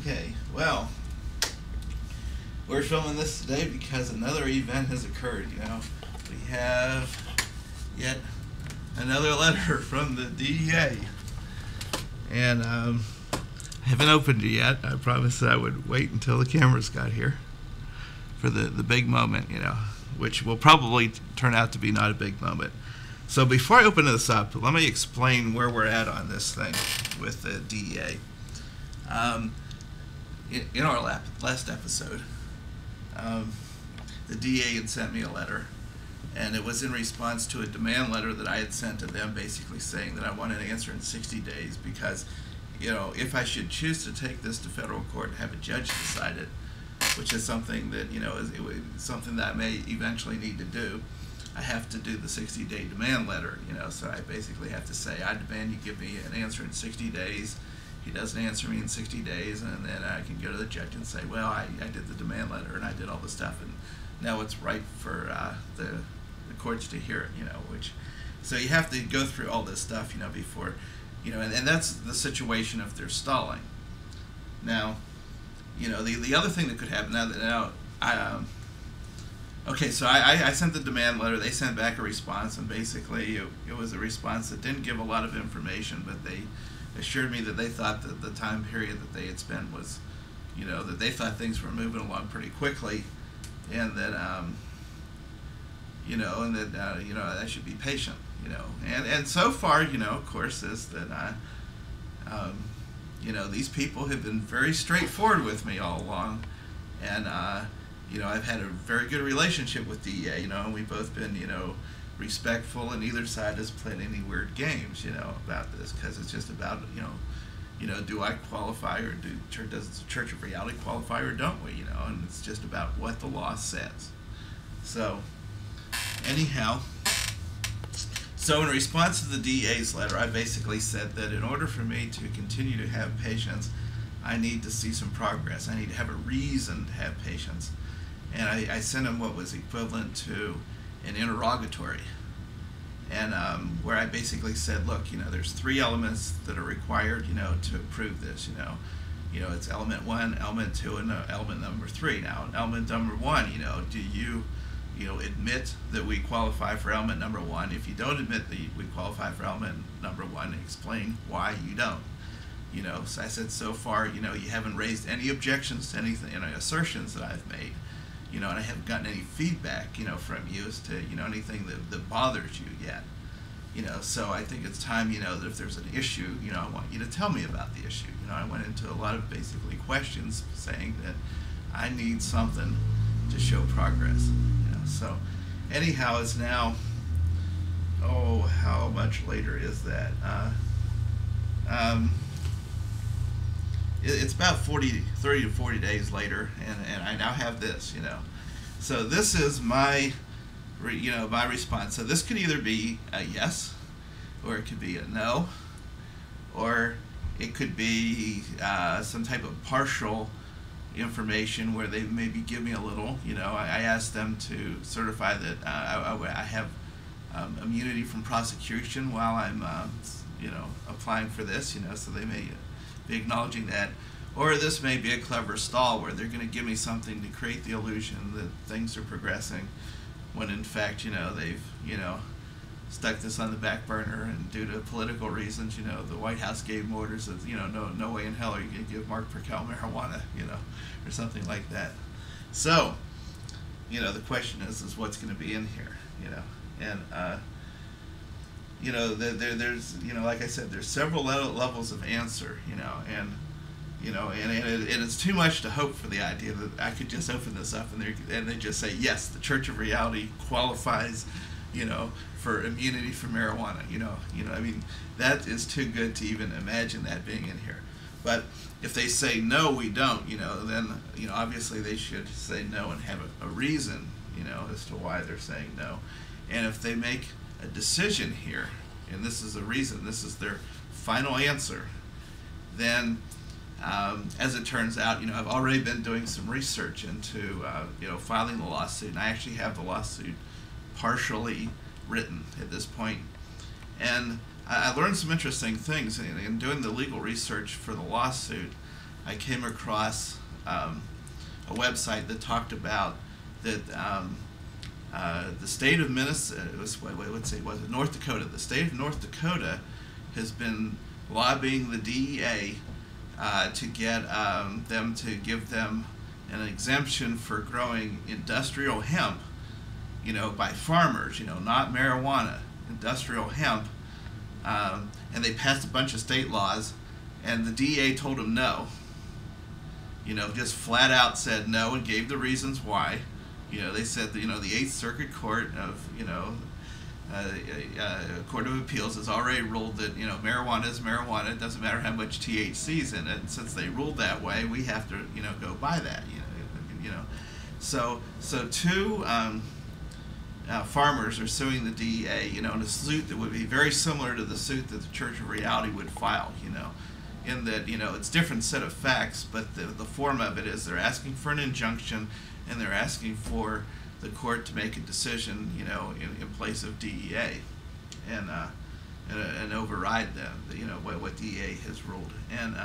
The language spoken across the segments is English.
Okay, well, we're filming this today because another event has occurred. We have yet another letter from the DEA, and I haven't opened it yet. I promised that I would wait until the cameras got here for the big moment, which will probably turn out to be not a big moment. So before I open this up, let me explain where we're at on this thing with the DEA. In our last episode, the DEA had sent me a letter, and it was in response to a demand letter that I had sent to them, basically saying that I wanted an answer in 60 days because, if I should choose to take this to federal court and have a judge decide it, which is something that, is something that I may eventually need to do, I have to do the 60-day demand letter, so I basically have to say, I demand you give me an answer in 60 days. He doesn't answer me in 60 days, and then I can go to the judge and say, well, I did the demand letter, and I did all the stuff, and now it's right for the courts to hear it, so you have to go through all this stuff, before, and that's the situation if they're stalling. Now, the other thing that could happen okay, so I sent the demand letter. They sent back a response, and basically it was a response that didn't give a lot of information, but they assured me that they thought that the time period that they had spent was, that they thought things were moving along pretty quickly, and that, I should be patient, and so far, of course, is that, these people have been very straightforward with me all along, and, I've had a very good relationship with DEA, and we've both been, respectful, and neither side has played any weird games, about this, because it's just about, do I qualify, or does the Church of Reality qualify, or don't we, and it's just about what the law says. So, anyhow, so in response to the DEA's letter, I basically said that in order for me to continue to have patience, I need to see some progress. I need to have a reason to have patience. And I sent him what was equivalent to an interrogatory, and where I basically said, look, there's 3 elements that are required, to prove this, it's element 1, element 2, and element number 3. Now, element number 1, do you, admit that we qualify for element number 1? If you don't admit that we qualify for element number 1, explain why you don't. So I said, so far, you haven't raised any objections to anything, assertions that I've made. And I haven't gotten any feedback, from you as to, anything that bothers you yet. So I think it's time, that if there's an issue, I want you to tell me about the issue. I went into a lot of basically questions saying that I need something to show progress. So anyhow, it's now, how much later is that? It's about 30 to 40 days later, and I now have this, So this is my, my response. So this could either be a yes, or it could be a no, or it could be some type of partial information where they maybe give me a little, I asked them to certify that I have immunity from prosecution while I'm, applying for this, so they may be acknowledging that, or this may be a clever stall where they're going to give me something to create the illusion that things are progressing, when in fact, they've, stuck this on the back burner, and due to political reasons, the White House gave orders of, no way in hell are you going to give Mark Perkel marijuana, or something like that. So, the question is what's going to be in here, and there's, like I said, there's several levels of answer, and it's too much to hope for the idea that I could just open this up and they just say, yes, the Church of Reality qualifies, for immunity from marijuana, I mean, that is too good to even imagine that being in here. But if they say, no, we don't, then, obviously they should say no and have a reason, as to why they're saying no. And if they make a decision here, and this is the reason, this is their final answer, then as it turns out, I've already been doing some research into, filing the lawsuit, and I actually have the lawsuit partially written at this point. And I learned some interesting things in doing the legal research for the lawsuit. I came across a website that talked about that the state of Minnesota, North Dakota. The state of North Dakota has been lobbying the DEA to get them to give them an exemption for growing industrial hemp, by farmers, not marijuana, industrial hemp. And they passed a bunch of state laws, and the DEA told them no. Just flat out said no and gave the reasons why. They said that, the Eighth Circuit Court of, Court of Appeals has already ruled that, marijuana is marijuana. It doesn't matter how much THC is in it. And since they ruled that way, we have to, go by that. So two farmers are suing the DEA, in a suit that would be very similar to the suit that the Church of Reality would file. In that, it's a different set of facts, but the form of it is they're asking for an injunction, and they're asking for the court to make a decision, in place of DEA, and override them, what DEA has ruled. And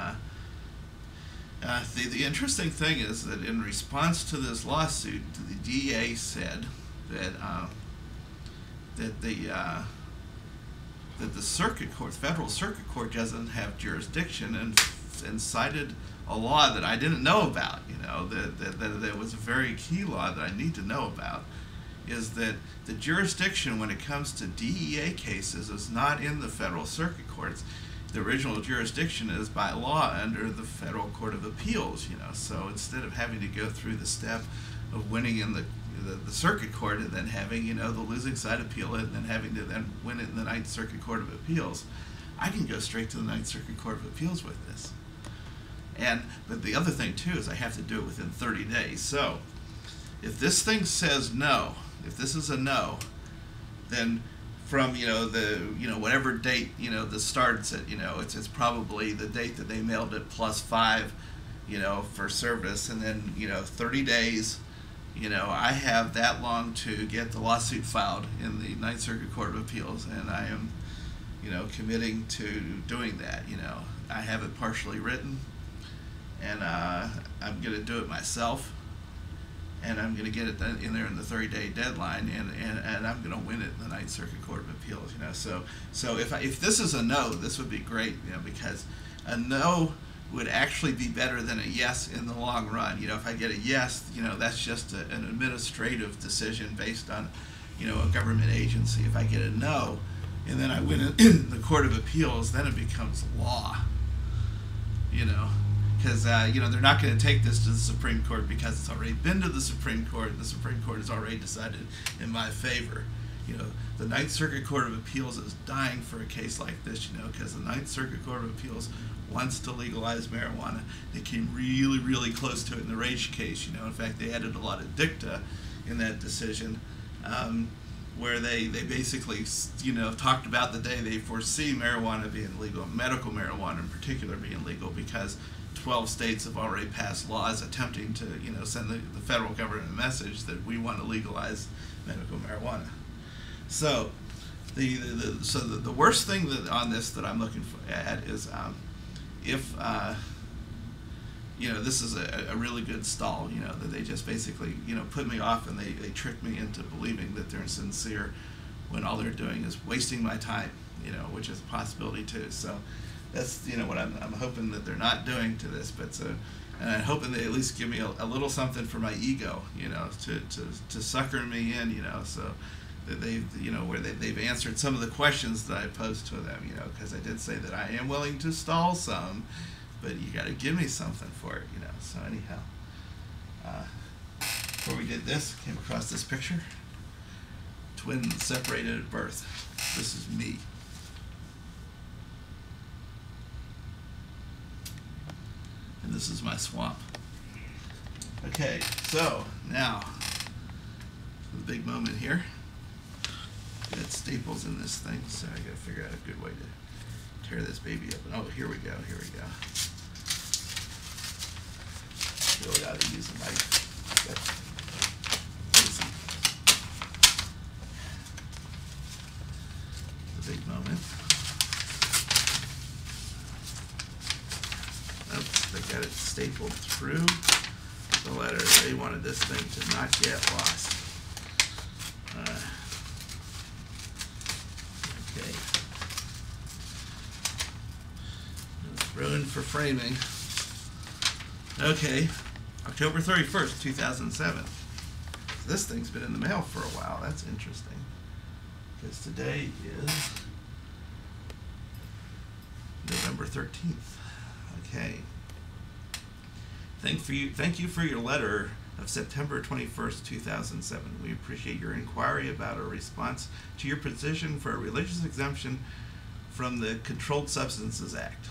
the interesting thing is that in response to this lawsuit, the DEA said that the circuit court, federal circuit court, doesn't have jurisdiction, and cited a law that I didn't know about. That was a very key law that I need to know about, is that the jurisdiction when it comes to DEA cases is not in the federal circuit courts. The original jurisdiction is by law under the Federal Court of Appeals. So instead of having to go through the step of winning in the circuit court and then having, the losing side appeal it and then having to then win it in the Ninth Circuit Court of Appeals, I can go straight to the Ninth Circuit Court of Appeals with this. But the other thing too is I have to do it within 30 days. So if this thing says no, if this is a no, then from whatever date this starts at, it's probably the date that they mailed it +5 for service, and then 30 days. I have that long to get the lawsuit filed in the Ninth Circuit Court of Appeals, and I am, committing to doing that. I have it partially written, and I'm going to do it myself, and I'm going to get it in there in the 30-day deadline, and I'm going to win it in the Ninth Circuit Court of Appeals. So if this is a no, this would be great, because a no would actually be better than a yes in the long run. If I get a yes, that's just an administrative decision based on, a government agency. If I get a no, and then I win it in the Court of Appeals, then it becomes law. Because they're not going to take this to the Supreme Court because it's already been to the Supreme Court, and the Supreme Court has already decided in my favor. The Ninth Circuit Court of Appeals is dying for a case like this, because the Ninth Circuit Court of Appeals wants to legalize marijuana. They came really, really close to it in the Rage case. In fact, they added a lot of dicta in that decision, where they basically, talked about the day they foresee marijuana being legal, medical marijuana in particular being legal, because 12 states have already passed laws attempting to, send the federal government a message that we want to legalize medical marijuana. So the worst thing on this that I'm looking at is if this is a really good stall, that they just basically put me off, and they trick me into believing that they're sincere when all they're doing is wasting my time, which is a possibility too. So that's what I'm hoping that they're not doing to this, and I'm hoping they at least give me a little something for my ego, to sucker me in, so that they've answered some of the questions that I posed to them, because I did say that I am willing to stall some, but you got to give me something for it, So anyhow, before we did this, came across this picture. Twins separated at birth. This is me. And this is my swamp. Okay, so now the big moment here. Got staples in this thing, so I got to figure out a good way to tear this baby up. Oh, here we go. Really ought to use a knife. That's easy. The big moment. Oops, they got it stapled through the letter. They wanted this thing to not get lost. Okay. It's ruined for framing. Okay. October 31st, 2007. This thing's been in the mail for a while. That's interesting. Because today is November 13th. Okay. Thank you for your letter of September 21st, 2007. We appreciate your inquiry about our response to your petition for a religious exemption from the Controlled Substances Act.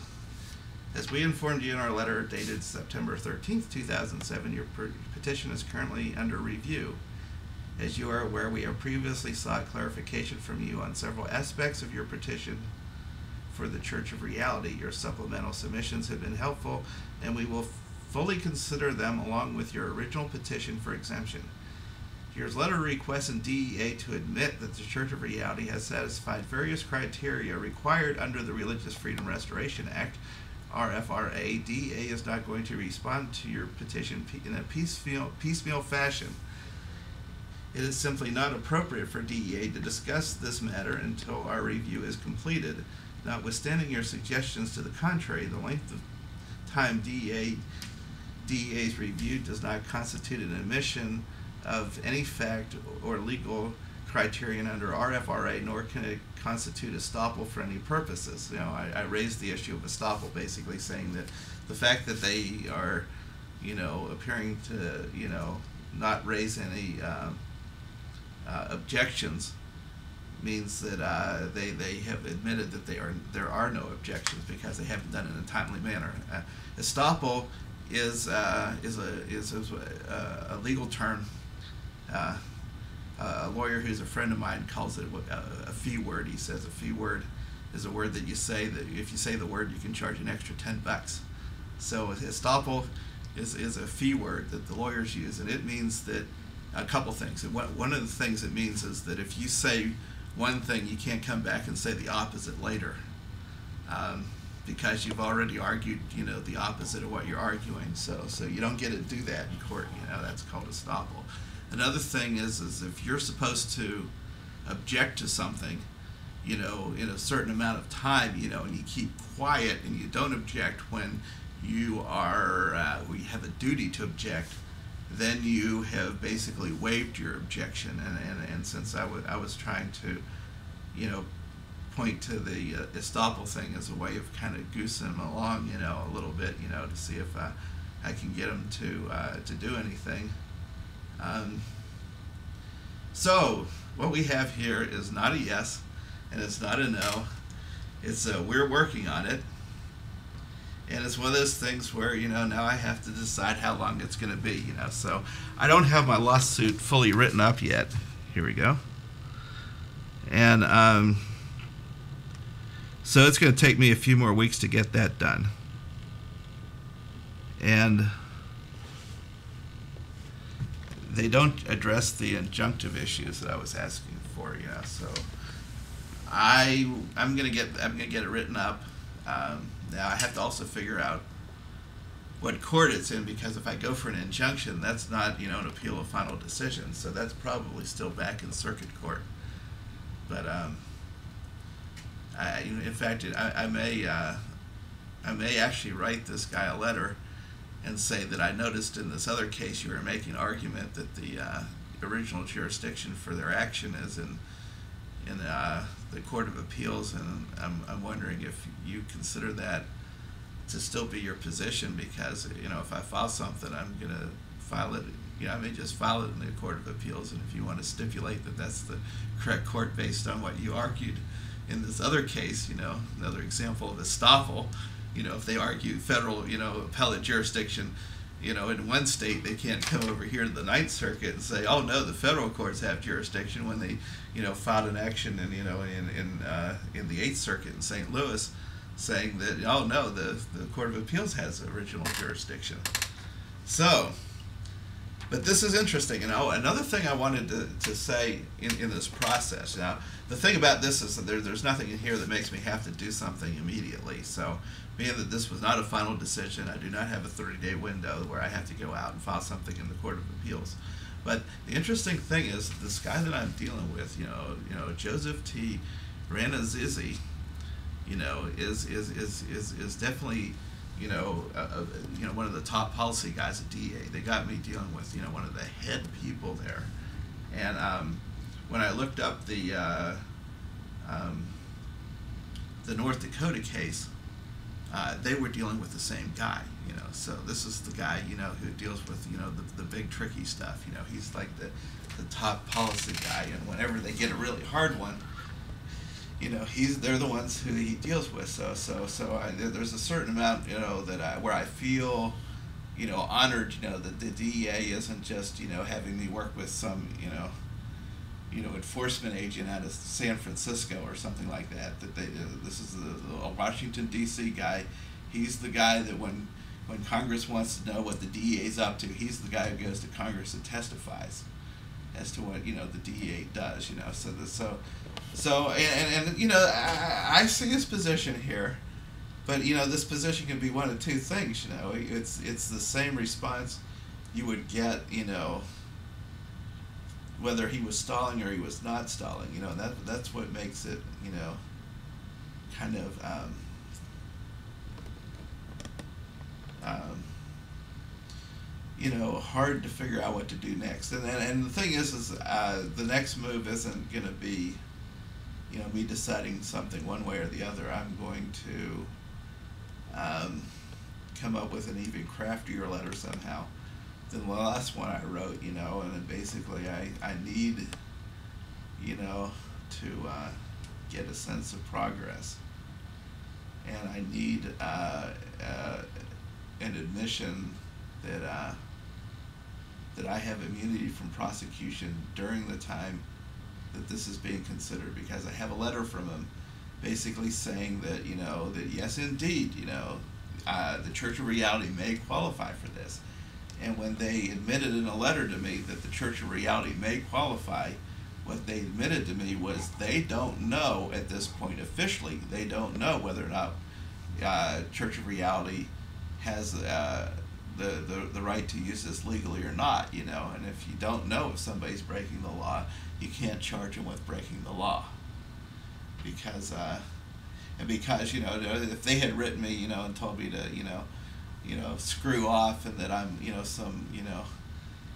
As we informed you in our letter dated September 13th, 2007, your petition is currently under review. As you are aware, we have previously sought clarification from you on several aspects of your petition for the Church of Reality. Your supplemental submissions have been helpful, and we will fully consider them along with your original petition for exemption. Your letter requests in DEA to admit that the Church of Reality has satisfied various criteria required under the Religious Freedom Restoration Act, RFRA. DEA is not going to respond to your petition in a piecemeal fashion. It is simply not appropriate for DEA to discuss this matter until our review is completed. Notwithstanding your suggestions to the contrary, the length of time DEA's review does not constitute an admission of any fact or legal criterion under RFRA, nor can it constitute estoppel for any purposes. I raised the issue of estoppel, basically saying that the fact that they are, appearing to, not raise any objections means that they have admitted that there are no objections because they haven't done it in a timely manner. Estoppel is a legal term. A lawyer who's a friend of mine calls it a fee word. He says a fee word is a word that you say that if you say the word, you can charge an extra $10. So estoppel is a fee word that the lawyers use, and it means that a couple things. One of the things it means is that if you say one thing, you can't come back and say the opposite later, because you've already argued, the opposite of what you're arguing. So you don't get to do that in court. That's called estoppel. Another thing is if you're supposed to object to something, in a certain amount of time, and you keep quiet and you don't object when you have a duty to object, then you have basically waived your objection. And since I was trying to, point to the estoppel thing as a way of kind of goosing them along, a little bit, to see if I can get them to do anything. So what we have here is not a yes, and it's not a no. It's we're working on it. And it's one of those things where, now I have to decide how long it's going to be, So I don't have my lawsuit fully written up yet. Here we go. And so it's going to take me a few more weeks to get that done. And they don't address the injunctive issues that I was asking for, So I'm going to get it written up. Now I have to also figure out what court it's in, because if I go for an injunction, that's not an appeal of final decision, so that's probably still back in circuit court. But in fact, I may actually write this guy a letter and say that I noticed in this other case you were making an argument that the original jurisdiction for their action is in the Court of Appeals, and I'm wondering if you consider that to still be your position, because if I file something, I'm going to file it. I may just file it in the Court of Appeals, and if you want to stipulate that that's the correct court based on what you argued in this other case, another example of estoppel, if they argue federal, appellate jurisdiction, in one state, they can't come over here to the Ninth Circuit and say, oh no, the federal courts have jurisdiction, when they, filed an action in the Eighth Circuit in St. Louis, saying that, oh no, the Court of Appeals has original jurisdiction. So But this is interesting. Another thing I wanted to say in this process. Now, the thing about this is that there's nothing in here that makes me have to do something immediately. So, being that this was not a final decision, I do not have a 30-day window where I have to go out and file something in the Court of Appeals. But the interesting thing is, this guy that I'm dealing with, Joseph T. Ranazizi, is definitely, one of the top policy guys at DEA. They got me dealing with, one of the head people there. And when I looked up the North Dakota case, they were dealing with the same guy. So this is the guy, who deals with, the big tricky stuff. He's like the top policy guy, and whenever they get a really hard one, they're the ones who he deals with. So there's a certain amount, where I feel, honored, that the DEA isn't just, having me work with some, enforcement agent out of San Francisco or something like that. That this is a Washington D.C. guy. He's the guy that when Congress wants to know what the DEA is up to, he's the guy who goes to Congress and testifies as to what the DEA does. I see his position here, but this position can be one of two things. It's the same response you would get, whether he was stalling or he was not stalling. That's what makes it, kind of hard to figure out what to do next. And the thing is the next move isn't going to be, me deciding something one way or the other. I'm going to come up with an even craftier letter somehow than the last one I wrote, and then basically I need, to get a sense of progress. And I need an admission that I have immunity from prosecution during the time that this is being considered, because I have a letter from him basically saying that, that yes, indeed, the Church of Reality may qualify for this. And when they admitted in a letter to me that the Church of Reality may qualify, what they admitted to me was they don't know at this point officially, they don't know whether or not Church of Reality has the right to use this legally or not, and if you don't know if somebody's breaking the law, you can't charge them with breaking the law, because if they had written me, and told me to, screw off, and that I'm,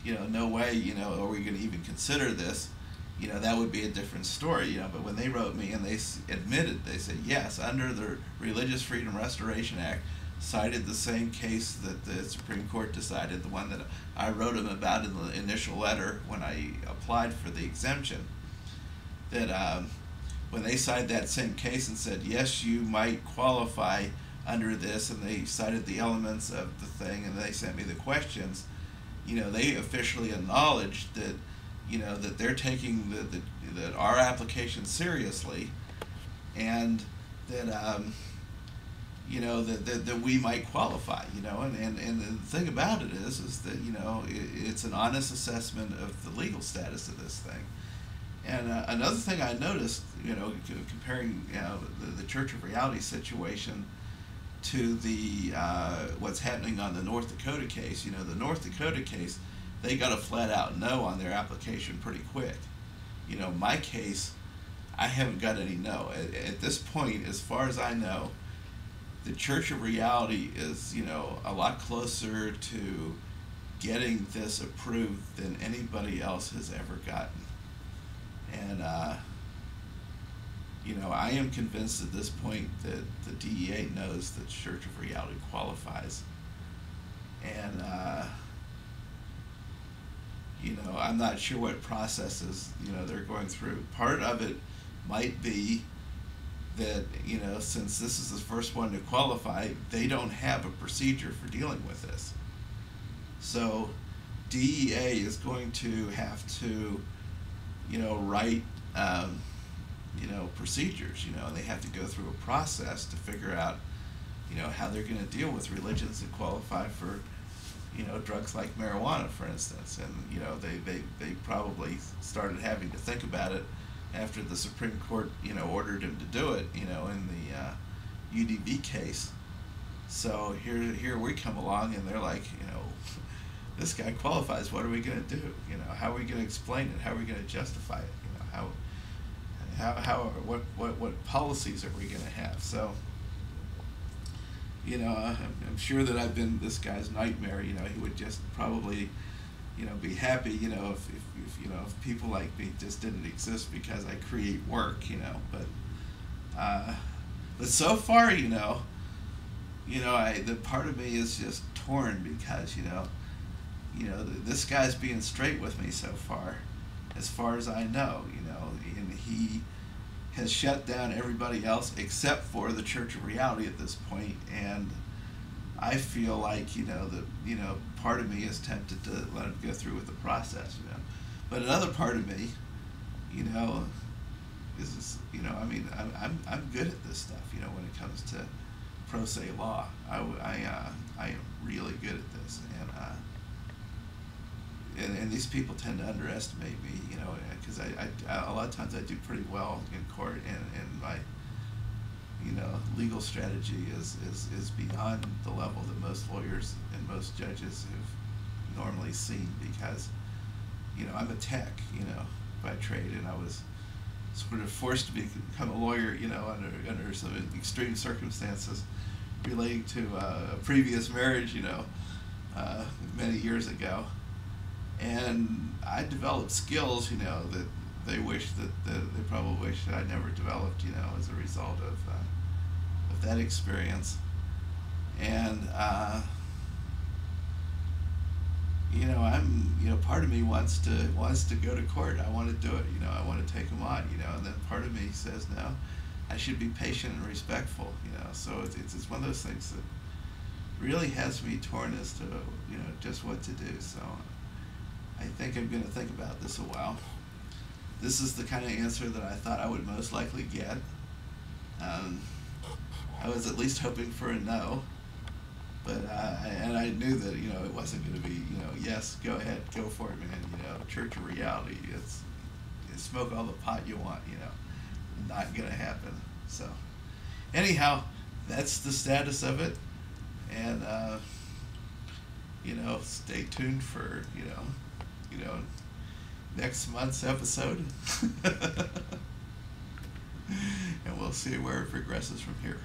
no way, are we going to even consider this, that would be a different story, but when they wrote me and they admitted, they said, yes, under the Religious Freedom Restoration Act, cited the same case that the Supreme Court decided, the one that I wrote them about in the initial letter when I applied for the exemption, that when they cited that same case and said, yes, you might qualify under this, and they cited the elements of the thing, and they sent me the questions, they officially acknowledged that, that they're taking that our application seriously, and that that we might qualify, and the thing about it is that, it's an honest assessment of the legal status of this thing. And another thing I noticed, comparing, the Church of Reality situation to the, what's happening on the North Dakota case, the North Dakota case, they got a flat out no on their application pretty quick. My case, I haven't got any no. At this point, as far as I know, the Church of Reality is, a lot closer to getting this approved than anybody else has ever gotten. And, I am convinced at this point that the DEA knows that Church of Reality qualifies. And, I'm not sure what processes, they're going through. Part of it might be that, since this is the first one to qualify, they don't have a procedure for dealing with this. So DEA is going to have to, write, procedures, and they have to go through a process to figure out, how they're going to deal with religions that qualify for drugs like marijuana, for instance. And, they probably started having to think about it after the Supreme Court, ordered him to do it, in the UDB case. So here we come along, and they're like, this guy qualifies. What are we going to do? How are we going to explain it? How are we going to justify it? What policies are we going to have? So, I'm sure that I've been this guy's nightmare. He would just probably, be happy, if people like me just didn't exist because I create work, but so far, the part of me is just torn because, this guy's being straight with me so far as I know, and he has shut down everybody else except for the Church of Reality at this point, and I feel like, part of me is tempted to let him go through with the process, but another part of me, is, I'm good at this stuff, when it comes to pro se law. I am really good at this, and these people tend to underestimate me, because I a lot of times I do pretty well in court, and my legal strategy is beyond the level that most lawyers and most judges have normally seen, because I'm a tech, by trade, and I was sort of forced to become a lawyer, under some extreme circumstances relating to a previous marriage, many years ago. And I developed skills, that they probably wish that I never developed, as a result of that experience. And part of me wants to go to court. I want to do it. I want to take them on. And then part of me says, no, I should be patient and respectful. So it's one of those things that really has me torn as to just what to do. So I think I'm going to think about this a while. This is the kind of answer that I thought I would most likely get. I was at least hoping for a no, but I knew that it wasn't going to be yes, go ahead, go for it, man. Church of Reality, it's smoke all the pot you want. Not going to happen. So anyhow, that's the status of it, and stay tuned for next month's episode, and we'll see where it progresses from here.